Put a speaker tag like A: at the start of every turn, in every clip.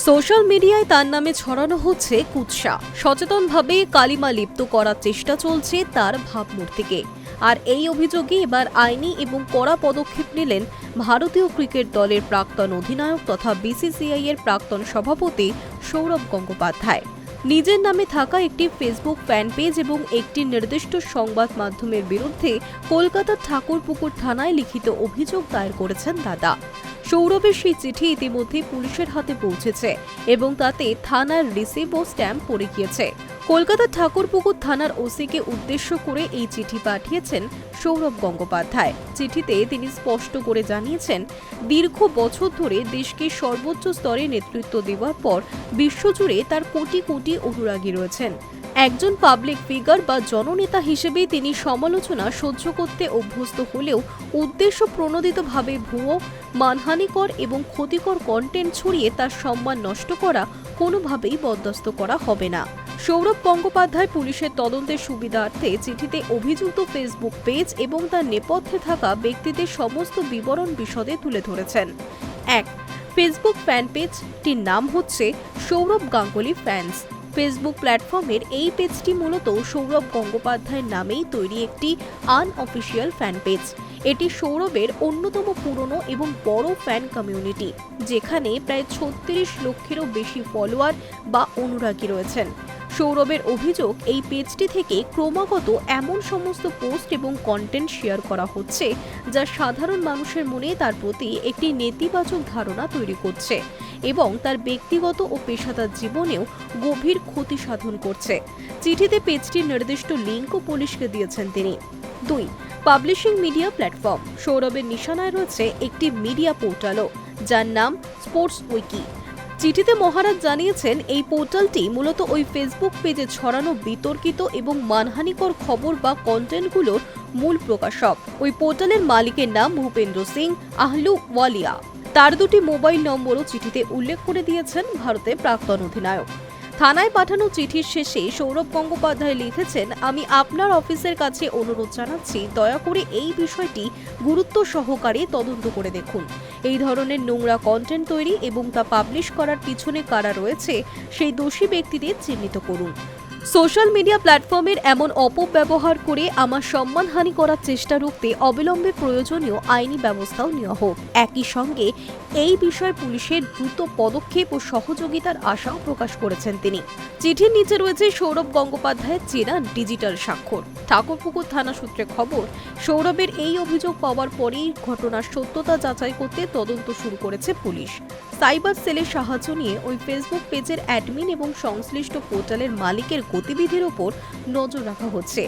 A: Social মিডিয়ায় তার নামে ছড়ানো হচ্ছে কুৎসা। সচেতনভাবে কালিমা লিপ্ত করার চেষ্টা চলছে তার ভাবমূর্তিকে। আর এই অভিযোগে এবার আইনি এবং কড়া পদক্ষেপ নিলেন ভারতীয় ক্রিকেট দলের প্রাক্তন অধিনায়ক তথা বিসিসিআই এর প্রাক্তন সভাপতি সৌরভ গঙ্গোপাধ্যায়। নিজের নামে থাকা একটি ফেসবুক ফ্যান পেজ এবং একটি নির্দিষ্ট সংবাদ মাধ্যমের বিরুদ্ধে কলকাতার ঠাকুরপুকুর থানায় লিখিত অভিযোগ দায়ের করেছেন দাদা। সৌরভের সেই চিঠি ইতিমধ্যে পুলিশের হাতে পৌঁছেছে এবং তাতে থানার রিসিভ ও স্ট্যাম্প পড়ে গিয়েছে। কলকাতার ঠাকুরপুকুর থানার ওসিকে উদ্দেশ্য করে এই চিঠি পাঠিয়েছেন সৌরভ গঙ্গোপাধ্যায়। চিঠিতে তিনি স্পষ্ট করে জানিয়েছেন, দীর্ঘ বছর ধরে দেশকে সর্বোচ্চ স্তরে নেতৃত্ব দেওয়ার পর বিশ্বজুড়ে তার কোটি কোটি অনুরাগী রয়েছেন। একজন পাবলিক ফিগার বা জননেতা হিসেবে তিনি সমালোচনা সহ্য করতে অভ্যস্ত হলেও উদ্দেশ্য প্রণোদিতভাবে ভুয়ো, মানহানিকর এবং ক্ষতিকর কন্টেন্ট ছড়িয়ে তার সম্মান নষ্ট করা কোনোভাবেই বরদাস্ত করা হবে না। সৌরভ গঙ্গোপাধ্যায় পুলিশের তদন্তের সুবিধার্থে চিঠিতে অভিযুক্ত ফেসবুক পেজ এবং তার নেপথ্যে থাকা ব্যক্তিদের সমস্ত বিবরণ বিশদে তুলে ধরেছেন। ১. ফেসবুক ফ্যান পেজটির নাম হচ্ছে সৌরভ গাঙ্গুলি ফ্যান্স। ফেসবুক প্ল্যাটফর্মের এই পেজটি মূলত সৌরভ গঙ্গোপাধ্যায়ের নামেই তৈরি একটি আনঅফিসিয়াল ফ্যান পেজ। এটি সৌরভের অন্যতম পুরনো এবং বড় ফ্যান কমিউনিটি, যেখানে প্রায় ৩৬ লক্ষেরও বেশি ফলোয়ার বা অনুরাগী রয়েছেন। সৌরভের অভিযোগ, এই পেজটি থেকে ক্রমাগত এমন সমস্ত পোস্ট এবং কন্টেন্ট শেয়ার করা হচ্ছে যা সাধারণ মানুষের মনে তার প্রতি একটি নেতিবাচক ধারণা তৈরি করছে এবং তার ব্যক্তিগত ও পেশাদার জীবনেও গভীর ক্ষতি সাধন করছে। চিঠিতে পেজটির নির্দিষ্ট লিঙ্কও পুলিশকে দিয়েছেন তিনি। ২. Publishing media platform. সৌরভের নিশানায় রয়েছে একটি মিডিয়া পোর্টালও, যার নাম স্পোর্টস উইকি। চিঠিতে মহারাজ জানিয়েছেন, এই পোর্টালটি মূলত ওই ফেসবুক পেজে ছড়ানো বিতর্কিত এবং মানহানিকর খবর বা কন্টেন্টগুলোর মূল প্রকাশক। ওই পোর্টালের মালিকের নাম ভূপেন্দ্র সিং আহলুওয়ালিয়া। তার দুটি মোবাইল নম্বরও চিঠিতে উল্লেখ করে দিয়েছেন ভারতের প্রাক্তন অধিনায়ক। থানায় পাঠানো চিঠির শেষে সৌরভ গঙ্গোপাধ্যায় লিখেছেন, আমি আপনার অফিসের কাছে অনুরোধ জানাচ্ছি, দয়া করে এই বিষয়টি গুরুত্ব সহকারে তদন্ত করে দেখুন। এই ধরনের নোংরা কন্টেন্ট তৈরি এবং তা পাবলিশ করার পিছনে কারা রয়েছে সেই দোষী ব্যক্তিদের চিহ্নিত করুন। সোশ্যাল মিডিয়া প্ল্যাটফর্মের এমন অপব্যবহার করে আমার সম্মানহানি করার চেষ্টা রুখতে অবিলম্বে প্রয়োজনীয় আইনি ব্যবস্থাও নেওয়া হোক। একই সঙ্গে এই বিষয়ে পুলিশের দ্রুত পদক্ষেপ ও সহযোগিতার আশাও প্রকাশ করেছেন তিনি। চিঠির নিচে রয়েছে সৌরভ গঙ্গোপাধ্যায়ের চেনা ডিজিটাল স্বাক্ষর। ঠাকুরপুকুর থানা সূত্রে খবর, সৌরভের এই অভিযোগ পাওয়ার পরেই ঘটনার সত্যতা যাচাই করতে তদন্ত শুরু করেছে পুলিশ। সাইবার সেলের সাহায্য নিয়ে ওই ফেসবুক পেজের অ্যাডমিন এবং সংশ্লিষ্ট পোর্টালের মালিকের গতিবিধির ওপর নজর রাখা হচ্ছে।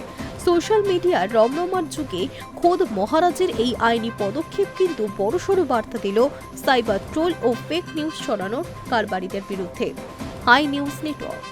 A: সোশ্যাল মিডিয়ার রমরমার যুগে খোদ মহারাজের এই আইনি পদক্ষেপ কিন্তু বড়সড় বার্তা দিল সাইবার ট্রোল ও ফেক নিউজ ছড়ানোর কারবারিদের বিরুদ্ধে। Hi news network.